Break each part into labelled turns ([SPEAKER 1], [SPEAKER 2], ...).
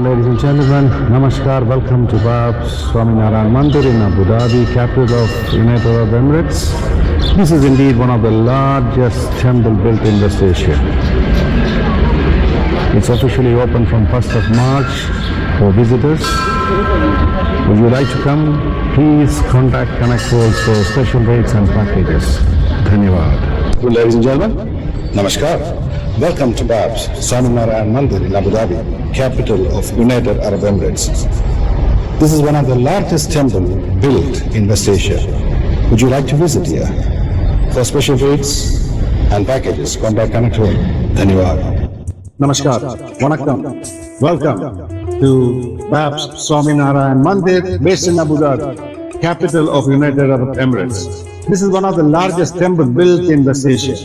[SPEAKER 1] ladies and gentlemen. Namaskar. Welcome to Bab's Swaminarayan Mandir in Abu Dhabi, capital of United Arab Emirates. This is indeed one of the largest temple built in West Asia. It's officially open from 1st of March for visitors. Would you like to come? Please contact Connect World for special rates and packages. Dhanyavad.
[SPEAKER 2] Well, ladies and gentlemen, Namaskar. Welcome to Bab's Swaminarayan Mandir in Abu Dhabi, capital of United Arab Emirates. This is one of the largest temples built in West Asia. Would you like to visit here? For special rates and packages, contact Connect World. Dhanyavad.
[SPEAKER 3] Namaskar, Vanakkam. Welcome to Bab's Swaminarayan Mandir based in Abu Dhabi, capital of United Arab Emirates. This is one of the largest temples built in West Asia.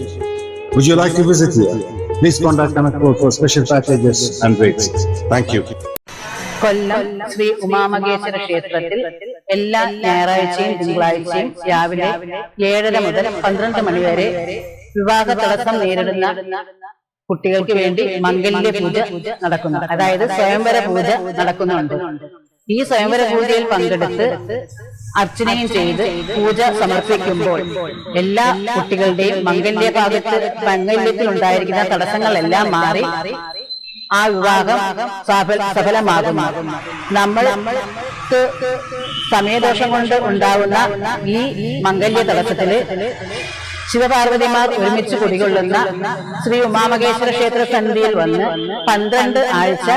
[SPEAKER 3] Would you like to visit here? Please contact Connect World for special packages and rates. Thank you.
[SPEAKER 4] കൊല്ലം ശ്രീ ഉമാമഹേശ്വര ക്ഷേത്രത്തിൽ എല്ലാ ഞായറാഴ്ചയും തിങ്കളാഴ്ചയും രാവിലെ 7:30 മുതൽ 12 മണി വരെ വിവാഹ തടസ്സം നേരിടുന്ന കുട്ടികൾക്ക് വേണ്ടി മംഗല്യ പൂജ നടക്കുന്നു. അതായത് സ്വയംവര പൂജ നടക്കുന്നുണ്ട്. ഈ സ്വയംവര പൂജയിൽ പങ്കെടുത്ത് അർച്ചനയും ചെയ്ത് പൂജ സമർപ്പിക്കുമ്പോൾ എല്ലാ കുട്ടികളുടെയും മംഗല്യത്തിൽ ഉണ്ടായിരിക്കുന്ന തടസ്സങ്ങളെല്ലാം മാറി ആ വിവാഹം സഫലമാകും. നമ്മൾക്ക് സമയദോഷം കൊണ്ട് ഉണ്ടാവുന്ന ഈ മംഗല്യ തടസ്സത്തില് ശിവപാർവതിമാർ ഒരുമിച്ച് കുടികൊള്ളുന്ന ശ്രീ ഉമാമഹേശ്വര ക്ഷേത്ര സന്നിധിയിൽ വന്ന് 12 ആഴ്ച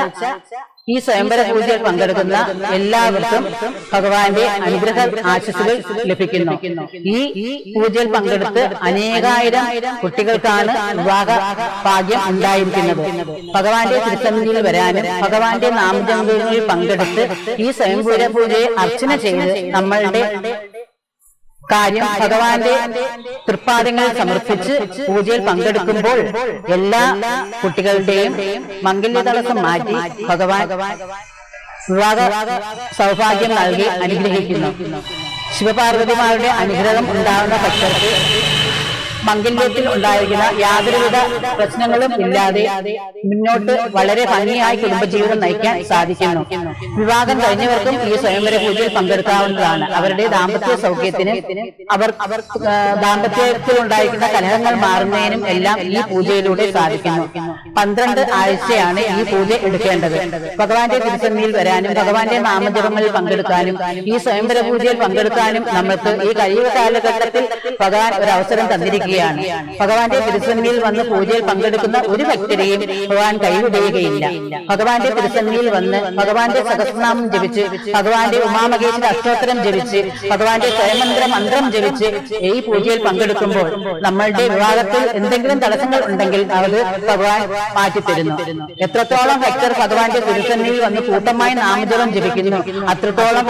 [SPEAKER 4] ഈ സ്വയംവര പൂജയിൽ പങ്കെടുക്കുന്ന എല്ലാവർക്കും ഭഗവാന്റെ അനുഗ്രഹ ആശീസ്സുകൾ ലഭിക്കുന്നു. ഈ പൂജയിൽ പങ്കെടുത്ത് അനേകായിരം കുട്ടികൾക്കാണ് വിവാഹ ഭാഗ്യം ഉണ്ടായിരിക്കുന്നത്. ഭഗവാന്റെ തിരുസന്നിധിയിൽ വരാനും ഭഗവാന്റെ നാമജപങ്ങളിൽ പങ്കെടുത്ത് ഈ സ്വയംവര പൂജയെ അർച്ചന ചെയ്ത് നമ്മളുടെ കാര്യം ഭഗവാന്റെ തൃപ്പാദങ്ങളിൽ സമർപ്പിച്ച് പൂജയിൽ പങ്കെടുക്കുമ്പോൾ എല്ലാ കുട്ടികളുടെയും മംഗല്യ തടസ്സം മാറ്റി ഭഗവാൻ വിവാഹ സൗഭാഗ്യം നൽകി അനുഗ്രഹിക്കുന്നു. ശിവപാർവതിമാരുടെ അനുഗ്രഹം ഉണ്ടാകുന്ന ഭക്തർക്ക് മംഗല്യത്തിൽ ഉണ്ടായിരിക്കുന്ന യാതൊരുവിധ പ്രശ്നങ്ങളും ഇല്ലാതെ മുന്നോട്ട് വളരെ ഭംഗിയായി കുടുംബജീവിതം നയിക്കാൻ സാധിക്കുന്നു. വിവാഹം കഴിഞ്ഞവർക്കും ഈ സ്വയംവര പൂജയിൽ പങ്കെടുക്കാവുന്നതാണ്. അവരുടെ ദാമ്പത്യ സൗഖ്യത്തിനും ദാമ്പത്യത്തിൽ ഉണ്ടായിരിക്കുന്ന കലഹങ്ങൾ മാറുന്നതിനും എല്ലാം ഈ പൂജയിലൂടെ സാധിക്കുന്നു. 12 ആഴ്ചയാണ് ഈ പൂജ എടുക്കേണ്ടത്. ഭഗവാന്റെ തിരുസന്നിധിയിൽ വരാനും ഭഗവാന്റെ നാമജപങ്ങളിൽ പങ്കെടുക്കാനും ഈ സ്വയംവര പൂജയിൽ പങ്കെടുക്കാനും നമ്മൾക്ക് ഈ കഴിയുക കാലഘട്ടത്തിൽ ഭഗവാൻ ഒരു അവസരം തന്നിരിക്കുന്നു. ഭഗവാന്റെ തിരുസന്നിധിയിൽ വന്ന് പൂജയിൽ പങ്കെടുക്കുന്ന ഒരു വ്യക്തിയെയും ഭഗവാൻ കൈവിടുകയില്ല. ഭഗവാന്റെ തിരുസന്നിധിയിൽ വന്ന് ഭഗവാന്റെ സഹസ്രനാമം ജപിച്ച് ഭഗവാന്റെ ഉമാമഹേശ്വര അഷ്ടോത്തരം ജപിച്ച് ഭഗവാന്റെ സ്വയമന്ത്ര മന്ത്രം ജപിച്ച് ഈ പൂജയിൽ പങ്കെടുക്കുമ്പോൾ നമ്മളുടെ വിവാഹത്തിൽ എന്തെങ്കിലും തടസ്സങ്ങൾ ഉണ്ടെങ്കിൽ അത് ഭഗവാൻ മാറ്റിത്തരുന്നു. എത്രത്തോളം ഭക്തർ ഭഗവാന്റെ തിരുസന്നിധിയിൽ വന്ന് കൂട്ടമായി നാമജപം ജപിക്കുന്നു അത്രത്തോളം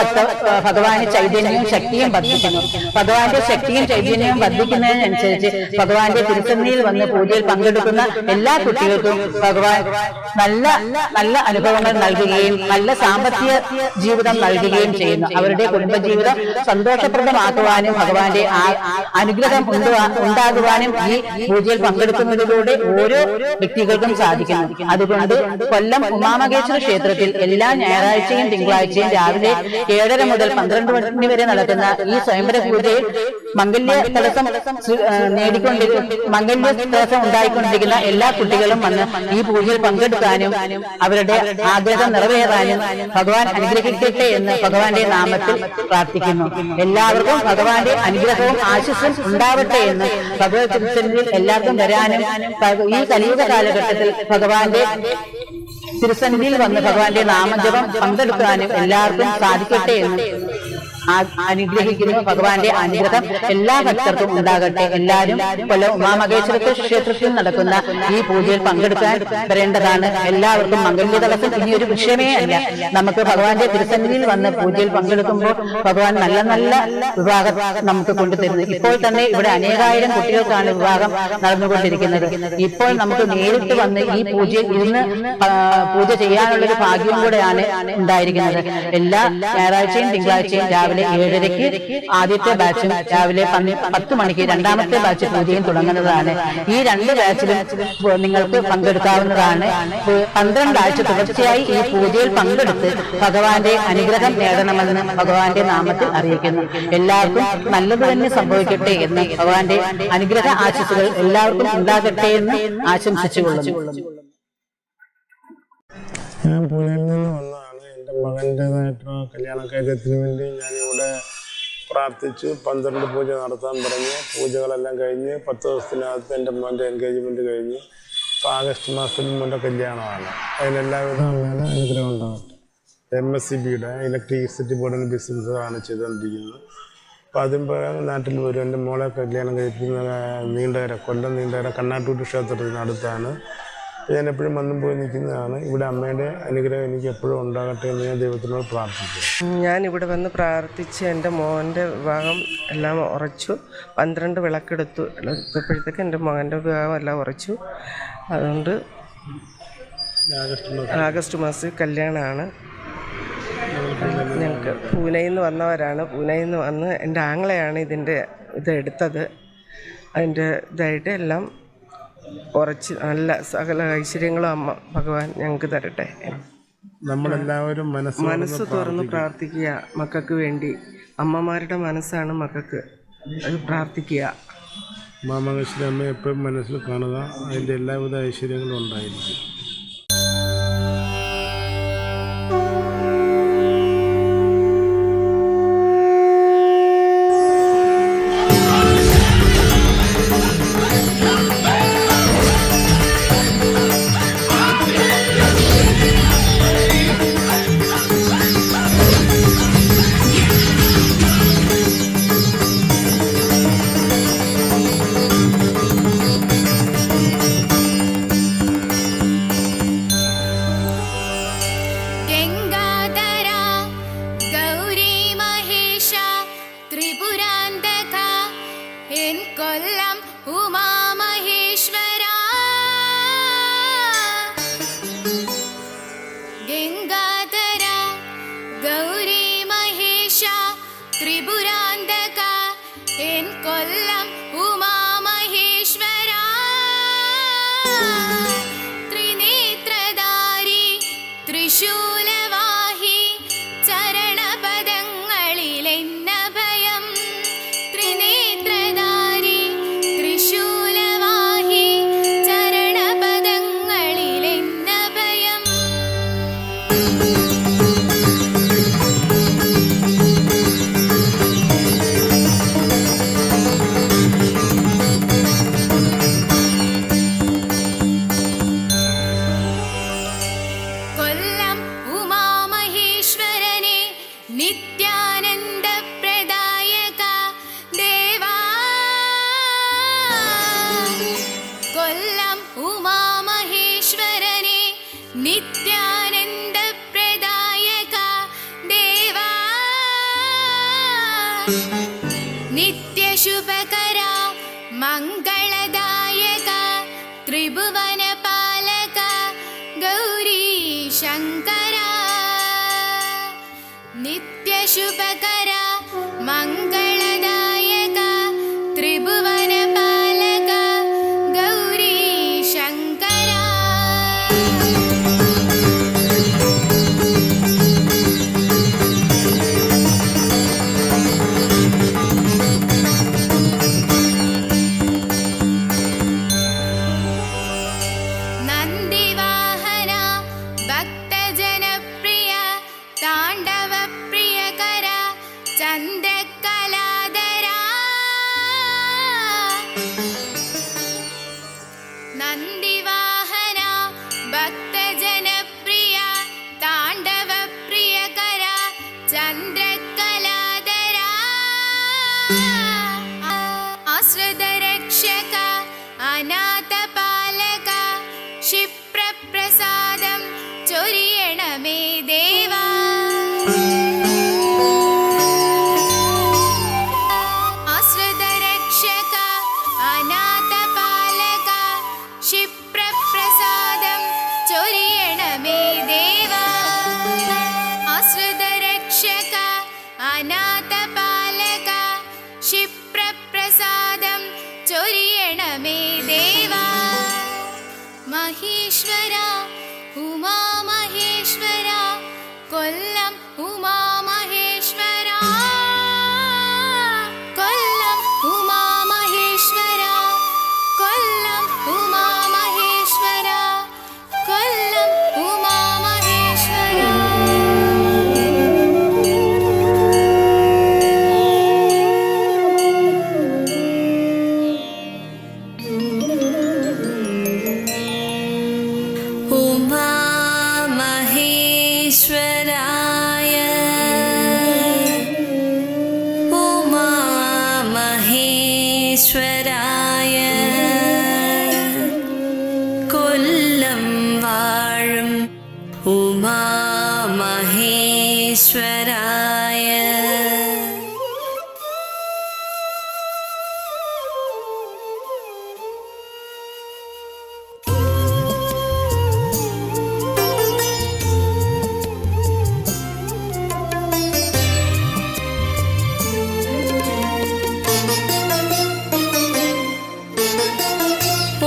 [SPEAKER 4] ഭഗവാന് ചൈതന്യവും ശക്തിയും വർദ്ധിക്കുന്നു. ഭഗവാന്റെ ശക്തിയും ചൈതന്യവും വർദ്ധിക്കുന്നതിനനുസരിച്ച് ഭഗവാന്റെ തിരുസന്നിധിയിൽ വന്ന് പൂജയിൽ പങ്കെടുക്കുന്ന എല്ലാ കുട്ടികൾക്കും ഭഗവാൻ നല്ല നല്ല അനുഭവങ്ങൾ നൽകുകയും നല്ല സാമ്പത്തിക ജീവിതം നൽകുകയും ചെയ്യുന്നു. അവരുടെ കുടുംബജീവിതം സന്തോഷപ്രദമാക്കുവാനും ഭഗവാന്റെ അനുഗ്രഹം ഉണ്ടാകുവാനും ഈ പൂജയിൽ പങ്കെടുക്കുന്നതിലൂടെ ഓരോ വ്യക്തികൾക്കും സാധിക്കുന്നു. അതുകൊണ്ട് കൊല്ലം ഉമാമഹേശ്വര ക്ഷേത്രത്തിൽ എല്ലാ ഞായറാഴ്ചയും തിങ്കളാഴ്ചയും രാവിലെ 7:30 മുതൽ 12 മണി വരെ നടക്കുന്ന ഈ സ്വയംവര പൂജയിൽ മംഗല്യ തടസ്സം മംഗല്യ തടസ്സം ഉണ്ടായിക്കൊണ്ടിരിക്കുന്ന എല്ലാ കുട്ടികളും വന്ന് ഈ പൂജയിൽ പങ്കെടുക്കാനും അവരുടെ ആഗ്രഹം നിറവേറാനും ഭഗവാൻ അനുഗ്രഹിക്കട്ടെ എന്ന് ഭഗവാന്റെ നാമത്തിൽ പ്രാർത്ഥിക്കുന്നു. എല്ലാവർക്കും ഭഗവാന്റെ അനുഗ്രഹവും ആശീസ്സും ഉണ്ടാവട്ടെ എന്ന് ഭഗവത് തിരുസന്നിധിയിൽ എല്ലാവർക്കും വരാനും ഈ കലിയുഗ കാലഘട്ടത്തിൽ ഭഗവാന്റെ തിരുസന്നിധിയിൽ വന്ന് ഭഗവാന്റെ നാമജപം പങ്കെടുക്കാനും എല്ലാവർക്കും സാധിക്കട്ടെ എന്ന് അനുഗ്രഹിക്കുന്നു. ഭഗവാന്റെ അനുഗ്രഹം എല്ലാ ഭക്തർക്കും ഉണ്ടാകട്ടെ. എല്ലാവരും കൊല്ലം ഉമാമഹേശ്വര ക്ഷേത്രത്തിൽ നടക്കുന്ന ഈ പൂജയിൽ പങ്കെടുക്കാൻ വരേണ്ടതാണ്. എല്ലാവർക്കും മംഗല്യ തടസ്സം ഇനി ഒരു വിഷയമേ അല്ല. നമുക്ക് ഭഗവാന്റെ തിരുസന്നിധിയിൽ വന്ന് പൂജയിൽ പങ്കെടുക്കുമ്പോൾ ഭഗവാൻ നല്ല നല്ല വിവാഹം നമുക്ക് കൊണ്ടുതരുന്നു. ഇപ്പോൾ തന്നെ ഇവിടെ അനേകായിരം കുട്ടികൾക്കാണ് വിവാഹം നടന്നുകൊണ്ടിരിക്കുന്നത്. ഇപ്പോൾ നമുക്ക് നേരിട്ട് വന്ന് ഈ പൂജയിൽ ഇരുന്ന് പൂജ ചെയ്യാനുള്ളൊരു ഭാഗ്യവും കൂടെയാണ് ഉണ്ടായിരിക്കുന്നത്. എല്ലാ ഞായറാഴ്ചയും തിങ്കളാഴ്ചയും രാവിലെ രാവിലെ 7:30 ആദ്യത്തെ ബാച്ചും രാവിലെ 10 മണിക്ക് രണ്ടാമത്തെ ബാച്ച് പൂജയും തുടങ്ങുന്നതാണ്. ഈ 2 ബാച്ചിലും നിങ്ങൾക്ക് പങ്കെടുക്കാവുന്നതാണ്. 12 ആഴ്ച തുടർച്ചയായി ഈ പൂജയിൽ പങ്കെടുത്ത് ഭഗവാന്റെ അനുഗ്രഹം നേടണമെന്ന് ഭഗവാന്റെ നാമത്തിൽ അറിയിക്കുന്നു. എല്ലാവർക്കും നല്ലത് തന്നെ സംഭവിക്കട്ടെ എന്ന് ഭഗവാന്റെ അനുഗ്രഹ ആശംസകൾ എല്ലാവർക്കും ഉണ്ടാകട്ടെ എന്ന് ആശംസിച്ചുകൊള്ളുന്നു.
[SPEAKER 5] ഞാൻ പൂനെയിൽ നിന്ന് വന്നതാണ്. എൻ്റെ മകൻ്റേതായിട്ടുള്ള കല്യാണക്കാര്യത്തിന് വേണ്ടി ഞാനിവിടെ പ്രാർത്ഥിച്ചു. 12 പൂജ നടത്താൻ പറഞ്ഞു. പൂജകളെല്ലാം കഴിഞ്ഞ് 10 ദിവസത്തിനകത്ത് എൻ്റെ മോൻ്റെ എൻഗേജ്മെൻറ്റ് കഴിഞ്ഞ് ഇപ്പോൾ ആഗസ്റ്റ് മാസത്തിൽ മോൻ്റെ കല്യാണമാണ്. അതിനെല്ലാവിധ അമ്മയുടെ അനുഗ്രഹം ഉണ്ടാകട്ടെ. MSCBയുടെ ഇലക്ട്രിസിറ്റി ബോർഡിൻ്റെ ബിസിനസ്സാണ് ചെയ്തുകൊണ്ടിരിക്കുന്നത്. അപ്പോൾ അതിന് പ്രകാരം നാട്ടിൽ വരും. എൻ്റെ മോളെ കല്യാണം കഴിക്കുന്ന നീണ്ടകര, കൊല്ലം നീണ്ടകര കണ്ണാട്ടൂട്ട് ക്ഷേത്രത്തിനടുത്താണ്. ഞാൻ എപ്പോഴും വന്നും പോയി നിൽക്കുന്നതാണ്. ഇവിടെ അമ്മയുടെ അനുഗ്രഹം എനിക്ക് എപ്പോഴും ഉണ്ടാകട്ടെ എന്ന് ഞാൻ ദൈവത്തിനോട് പ്രാർത്ഥിച്ചു.
[SPEAKER 6] ഞാനിവിടെ വന്ന് പ്രാർത്ഥിച്ച് എൻ്റെ മോൻ്റെ വിവാഹം എല്ലാം ഉറച്ചു. 12 വിളക്കെടുത്തു. എടുത്തപ്പോഴത്തേക്ക് എൻ്റെ മകൻ്റെ വിവാഹം എല്ലാം ഉറച്ചു. അതുകൊണ്ട് ആഗസ്റ്റ് മാസത്തിൽ കല്യാണമാണ്. ഞങ്ങൾക്ക് പൂനെയിൽ നിന്ന് വന്നവരാണ്. പൂനെയിൽ നിന്ന് വന്ന് എൻ്റെ ആങ്ങളെയാണ് ഇതെടുത്തത്. അതിൻ്റെ ഇതായിട്ട് എല്ലാം ഉറച്ച് നല്ല സകല ഐശ്വര്യങ്ങളും അമ്മ ഭഗവാൻ ഞങ്ങൾക്ക് തരട്ടെ.
[SPEAKER 5] നമ്മളെല്ലാവരും
[SPEAKER 6] മനസ്സ് തുറന്ന് പ്രാർത്ഥിക്കുക മക്കൾക്ക് വേണ്ടി. അമ്മമാരുടെ മനസ്സാണ് മക്കൾക്ക്. അത് പ്രാർത്ഥിക്കുക.
[SPEAKER 5] മാമകശ്വരി അമ്മയെ എപ്പോഴും മനസ്സിൽ കാണുക. അതിൻ്റെ എല്ലാവിധ ഐശ്വര്യങ്ങളും ഉണ്ടായിരിക്കും.
[SPEAKER 7] കൊല്ലം ഉമാമഹേശ്വര ഗംഗാധര ഗൗരി മഹേശ ത്രിപുരാന്തക എൻ കൊല്ലം ഉമാമഹേശ്വര ത്രിനേത്രധാരി ത്രിശൂലവാഹി ചരണപദങ്ങളിലെന്നഭയം ത്രിനേത്രധാരി ത്രിശൂലവാഹി ചരണപദങ്ങളിലെന്നഭയം കൊല്ലം ഉമാമഹേശ്വരനെ നിത്യാനന്ദപ്രദായക ദേവാ കൊല്ലം ഉമാമഹേശ്വരനെ നിത്യാനന്ദപ്രദായക ദേവാ നിത്യശുഭകര മംഗളദായക ത്രിഭുവനപാലക ഗൗരീ ശങ്കര നിത്യശുഭകര മംഗളദായക ത്രിഭുവനപാലക ഗൗരീ ശങ്കര നന്ദിവാഹന ഭക്തജനപ്രിയ താണ്ഡവപ്രിയകര ചന്ദ്രകലാധര നന്ദിവാഹന ഭക്തജനപ്രിയ താണ്ഡവപ്രിയകര ചന്ദ്രകലാധര ആശ്രിതരക്ഷക അനാഥപാലക ക്ഷിപ്രപ്രസാദം ചൊരിയണമേ ദേവാ ആശ്രിതരക്ഷക അനാഥപാലക ക്ഷിപ്രപ്രസാദം ചൊരിയണമേ ദേവാ ആശ്രിതരക്ഷക അനാഥപാലക ക്ഷിപ്രപ്രസാദം ചൊരിയണമേ ദേവാ. മഹേശ്വര ഉമാമഹേശ്വര കൊല്ലം ഉമാമഹേശ്വര കൊല്ലം ഉമാമഹേശ്വര കൊല്ലം ഉമാമഹേശ്വര കൊല്ലം ഉമാമഹേശ്വര.
[SPEAKER 8] ഉമാമഹേശ്വരായ ഉമാമഹേശ്വരായ കൊല്ലം വാഴും ഉമാമഹേശ്വരായ.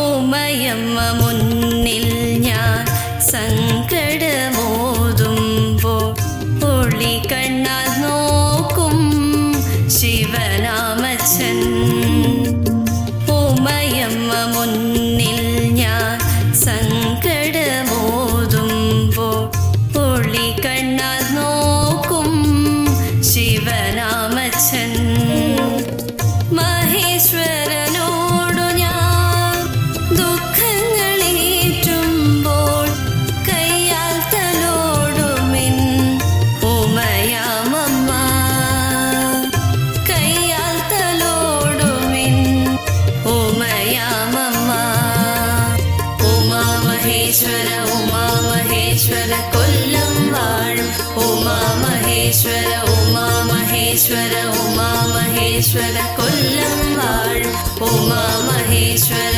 [SPEAKER 8] ഉമയമ്മ മുന്നിൽ ഞാൻ സങ്കടമോതുമ്പോൾ ഒളി കണ്ണാൽ നോക്കും ശിവനാമച്ചൻ. ഉമയമ്മ മുന്നിൽ ഞാൻ സങ്കടമോതുമ്പോൾ ഒളി കണ്ണാൽ നോക്കും ശിവനാമച്ചൻ. മഹേശ്വരനോടു ഞാൻ ദുഃഖങ്ങളേറ്റുമ്പോൾ കയ്യാൽ തലോടുമിൻ ഉമയാമമ്മ. കയ്യാൽ തലോടുമിൻ ഉമയാമമ്മ. ഉമാമഹേശ്വര ഉമാമഹേശ്വര കൊല്ലം വാഴും ഉമാമഹേശ്വര ഉമാമഹേശ്വര ഉമാമഹേശ്വര കൊല്ലം വാഴും ഉമാമഹേശ്വര.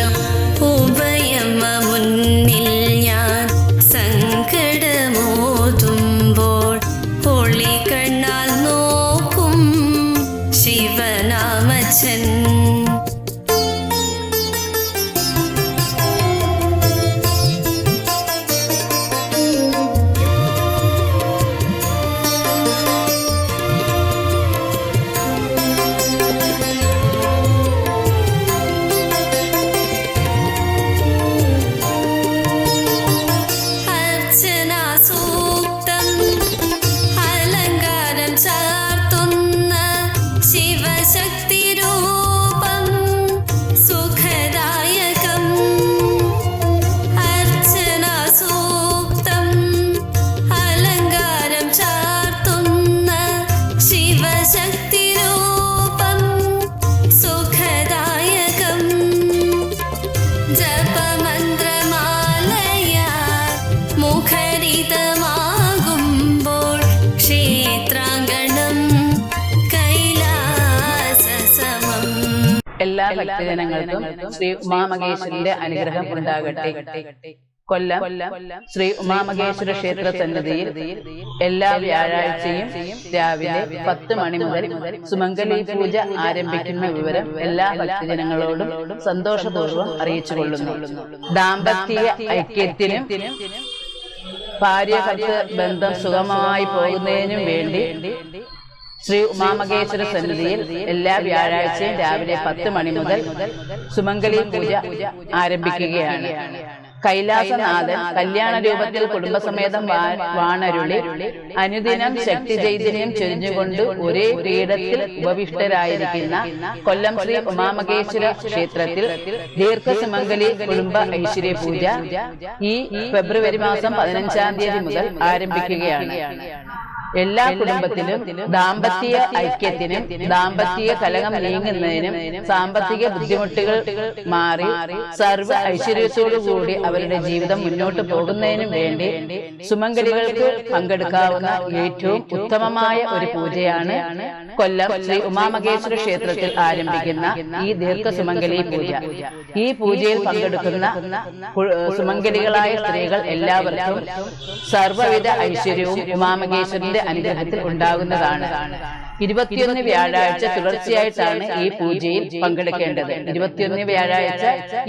[SPEAKER 8] ഉഭയമ്മ മുന്നിൽ ഞാൻ സങ്കടമോതുമ്പോൾ ഒളി കണ്ണാൽ നോക്കും ശിവനാമച്ചൻ. അർച്ചനാ സൂക്തം അലങ്കാരം ചാർത്തുന്ന ശിവശക്തി രൂപം സുഖദായകം. അർച്ചനാ സൂക്തം അലങ്കാരം ചാർത്തുന്ന ശിവശക്തി രൂപം സുഖദായകം. ജപമന്ത്രമാലയാൽ മുഖരിതമാകുമ്പോൾ ക്ഷേത്രാങ്കണം കൈലാസസമം.
[SPEAKER 4] എല്ലാ ഭക്തജനങ്ങൾക്കും ശ്രീ ഉമാമഹേശ്വരന്റെ അനുഗ്രഹം ഉണ്ടാകട്ടെ. കൊല്ലം ശ്രീ ഉമാമഹേശ്വര ക്ഷേത്ര സന്നിധിയിൽ എല്ലാ വ്യാഴാഴ്ചയും രാവിലെ 10 മണി മുതൽ സുമംഗലി പൂജ ആരംഭിക്കുന്ന വിവരം എല്ലാ ഭക്തജനങ്ങളോടും സന്തോഷപൂർവ്വം അറിയിച്ചുകൊള്ളുന്നു. ദാമ്പത്യ ഐക്യത്തിനും ഭാര്യ ഭർത്തൃ ബന്ധം സുഗമമായി പോകുന്നതിനും വേണ്ടി ശ്രീ ഉമാമഹേശ്വര സന്നിധിയിൽ എല്ലാ വ്യാഴാഴ്ചയും രാവിലെ 10 മണി മുതൽ സുമംഗലി പൂജ ആരംഭിക്കുകയാണ്. കൈലാസനാഥൻ കല്യാണ രൂപത്തിൽ കുടുംബസമേതം വാണരുളി അനുദിനം ശക്തി ചൈതന്യം ചൊരിഞ്ഞുകൊണ്ട് ഒരേ പീഠത്തിൽ ഉപവിഷ്ടരായിരിക്കുന്ന കൊല്ലം ശ്രീ ഉമാമഹേശ്വര ക്ഷേത്രത്തിൽ ദീർഘസുമംഗലി കുടുംബ ഐശ്വര്യ പൂജ ഈ ഫെബ്രുവരി മാസം 15-ാം തീയതി മുതൽ ആരംഭിക്കുകയാണ്. എല്ലാ കുടുംബത്തിലും ദാമ്പത്യ ഐക്യത്തിനും ദാമ്പത്യ കലഹം നീങ്ങുന്നതിനും സാമ്പത്തിക ബുദ്ധിമുട്ടുകൾ മാറി സർവ്വ ഐശ്വര്യത്തോടുകൂടി അവരുടെ ജീവിതം മുന്നോട്ട് പോകുന്നതിനും വേണ്ടി സുമംഗലികൾക്ക് പങ്കെടുക്കാവുന്ന ഏറ്റവും ഉത്തമമായ ഒരു പൂജയാണ് കൊല്ലം ശ്രീ ഉമാമഹേശ്വര ക്ഷേത്രത്തിൽ ആരംഭിക്കുന്ന ഈ ദീർഘസുമംഗലി പൂജ. ഈ പൂജയിൽ പങ്കെടുക്കുന്ന സുമംഗലികളായ സ്ത്രീകൾ എല്ലാവർക്കും സർവ്വവിധ ഐശ്വര്യവും ഉമാമഹേശ്വരന്റെ അനുഗ്രഹത്തിൽ ഉണ്ടാകുന്നതാണ്. 21 വ്യാഴാഴ്ച തുടർച്ചയായിട്ടാണ് ഈ പൂജയിൽ പങ്കെടുക്കേണ്ടത്. 21 വ്യാഴാഴ്ച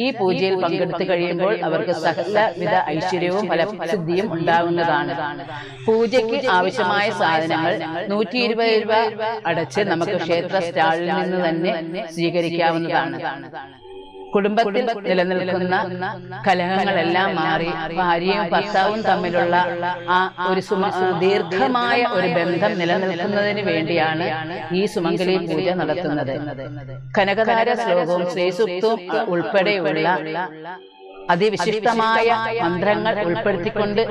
[SPEAKER 4] ഈ പൂജയിൽ പങ്കെടുത്തു കഴിയുമ്പോൾ അവർക്ക് സകലവിധ ഐശ്വര്യവും ഫലസിദ്ധിയും ഉണ്ടാകുന്നതാണ്. പൂജയ്ക്ക് ആവശ്യമായ സാധനങ്ങൾ 120 രൂപ അടച്ച് നമുക്ക് ക്ഷേത്ര സ്റ്റാളിൽ നിന്ന് തന്നെ സ്വീകരിക്കാവുന്നതാണ്. കുടുംബത്തിൽ നിലനിൽക്കുന്ന കലഹങ്ങളെല്ലാം മാറി ഭാര്യയും ഭർത്താവും തമ്മിലുള്ള ആ ഒരു ദീർഘമായ ഒരു ബന്ധം നിലനിൽക്കുന്നതിന് വേണ്ടിയാണ് ഈ സുമംഗലി പൂജ നടത്തുന്നത്. കനകധാര ശ്ലോകവും ശ്രീസൂക്തവും ഉൾപ്പെടെയുള്ള അതിവിശിഷ്ടമായ മന്ത്രങ്ങൾ ഉൾപ്പെടുത്തിക്കൊണ്ട്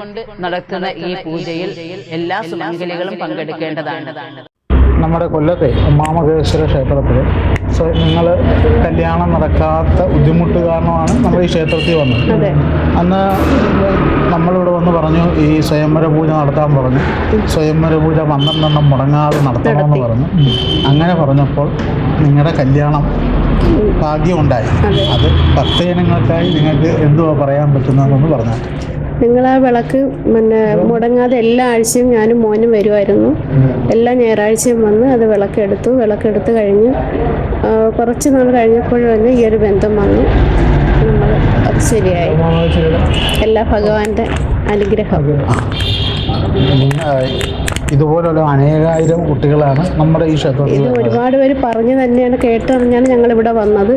[SPEAKER 4] നടത്തുന്ന ഈ പൂജയിൽ എല്ലാ സുമംഗലികളും പങ്കെടുക്കേണ്ടതാണ്.
[SPEAKER 9] നമ്മുടെ കൊല്ലത്തെ ഉമാമഹേശ്വര ക്ഷേത്രത്തിൽ നിങ്ങൾ കല്യാണം നടക്കാത്ത ബുദ്ധിമുട്ട് കാരണമാണ് നമ്മൾ ഈ ക്ഷേത്രത്തിൽ വന്നത്. അന്ന് നമ്മളിവിടെ വന്ന് പറഞ്ഞു ഈ സ്വയംവര പൂജ നടത്താൻ പറഞ്ഞു. സ്വയംവര പൂജ 12 മുടങ്ങാതെ നടത്തണമെന്ന് പറഞ്ഞു. അങ്ങനെ പറഞ്ഞപ്പോൾ നിങ്ങളുടെ കല്യാണം ഭാഗ്യമുണ്ടായി. അത് ഭക്തജനങ്ങൾക്കായി നിങ്ങൾക്ക് എന്തുവാ പറയാൻ പറ്റുന്നതെന്ന് പറഞ്ഞു.
[SPEAKER 10] നിങ്ങൾ ആ വിളക്ക് മുടങ്ങാതെ എല്ലാ ആഴ്ചയും ഞാനും മോനും വരുമായിരുന്നു. എല്ലാ ഞായറാഴ്ചയും വന്ന് അത് വിളക്കെടുത്ത് കഴിഞ്ഞ് കുറച്ച് നാൾ കഴിഞ്ഞപ്പോഴും തന്നെ ഈ ഒരു ബന്ധം വന്നു. നമ്മൾ അത് ശരിയായി. എല്ലാ ഭഗവാന്റെ അനുഗ്രഹം.
[SPEAKER 9] ഇതുപോലുള്ള അനേകായിരം കുട്ടികളാണ് നമ്മുടെ ഈ ക്ഷേത്രത്തിൽ.
[SPEAKER 10] ഇത് ഒരുപാട് പേര് പറഞ്ഞു തന്നെയാണ് കേട്ടറിഞ്ഞാണ് ഞങ്ങളിവിടെ വന്നത്.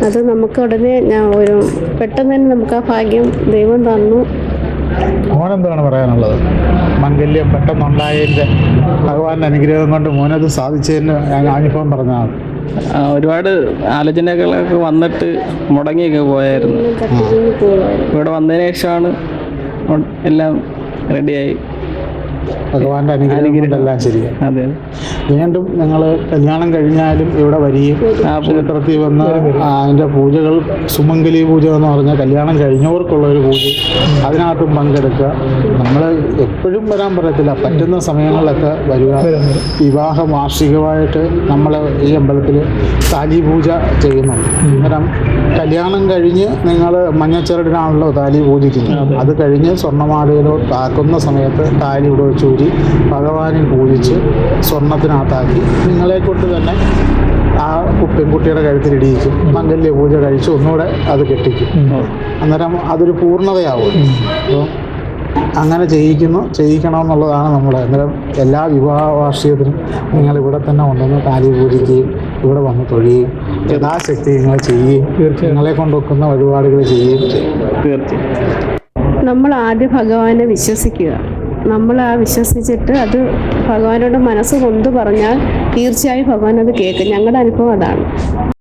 [SPEAKER 10] അത് നമുക്ക് ഉടനെ പെട്ടെന്ന് തന്നെ നമുക്ക് ആ ഭാഗ്യം ദൈവം തന്നു.
[SPEAKER 9] മോനെന്താണ് പറയാനുള്ളത്? മംഗല്യം പെട്ടെന്നുണ്ടായതിൻ്റെ ഭഗവാന്റെ അനുഗ്രഹം കൊണ്ട് മോനത് സാധിച്ചതിന് അനുഭവം പറഞ്ഞാൽ.
[SPEAKER 11] ഒരുപാട് ആലോചനകളൊക്കെ വന്നിട്ട് മുടങ്ങിയൊക്കെ പോയായിരുന്നു. ഇവിടെ വന്നതിന് ശേഷമാണ് എല്ലാം റെഡിയായി.
[SPEAKER 9] ഭഗവാന്റെ അനുഗ്രഹം എല്ലാം ശരിയാണ്.
[SPEAKER 11] അതെ.
[SPEAKER 9] വീണ്ടും നിങ്ങൾ കല്യാണം കഴിഞ്ഞാലും ഇവിടെ വരികയും ക്ഷേത്രത്തിൽ വന്ന് അതിൻ്റെ പൂജകൾ, സുമംഗലി പൂജ എന്ന് പറഞ്ഞാൽ കല്യാണം കഴിഞ്ഞവർക്കുള്ളൊരു പൂജ, അതിനകത്തും പങ്കെടുക്കുക. നമ്മൾ എപ്പോഴും വരാൻ പറയത്തില്ല, പറ്റുന്ന സമയങ്ങളിലൊക്കെ വരിക. വിവാഹ വാർഷികമായിട്ട് നമ്മൾ ഈ അമ്പലത്തിൽ താലി പൂജ ചെയ്യുന്നുണ്ട്. അന്നേരം കല്യാണം കഴിഞ്ഞ് നിങ്ങൾ മഞ്ഞച്ചരടിനാണല്ലോ താലി പൂജിക്കുന്നത്. അത് കഴിഞ്ഞ് സ്വർണ്ണമാലയിലോ താക്കുന്ന സമയത്ത് താലി ഇവിടെ ചൂരി ഭഗവാനെ പൂജിച്ച് സ്വർണത്തിനകത്താക്കി നിങ്ങളെ കൊണ്ട് തന്നെ ആ പെൺകുട്ടിയുടെ കഴുത്തിലിടിയിക്കും. മംഗല്യ പൂജ കഴിച്ച് ഒന്നുകൂടെ അത് കെട്ടിക്കും. അന്നേരം അതൊരു പൂർണ്ണതയാവും. അപ്പോൾ അങ്ങനെ ചെയ്യിക്കണമെന്നുള്ളതാണ് നമ്മുടെ. അന്നേരം എല്ലാ വിവാഹ വാർഷികത്തിനും നിങ്ങൾ ഇവിടെ തന്നെ കൊണ്ടുവന്ന് താലി പൂജിക്കുകയും ഇവിടെ വന്ന് തൊഴുകയും യഥാശക്തി നിങ്ങൾ ചെയ്യുകയും നിങ്ങളെ കൊണ്ടുവെക്കുന്ന വഴിപാടുകൾ ചെയ്യുകയും ചെയ്യും.
[SPEAKER 11] തീർച്ചയായും
[SPEAKER 10] നമ്മൾ ആദ്യം ഭഗവാനെ വിശ്വസിക്കുക. നമ്മൾ ആ വിശ്വസിച്ചിട്ട് അത് ഭഗവാനോട് മനസ്സ് കൊണ്ട് പറഞ്ഞാൽ തീർച്ചയായും ഭഗവാൻ അത് കേൾക്കും. ഞങ്ങളുടെ അനുഭവം അതാണ്.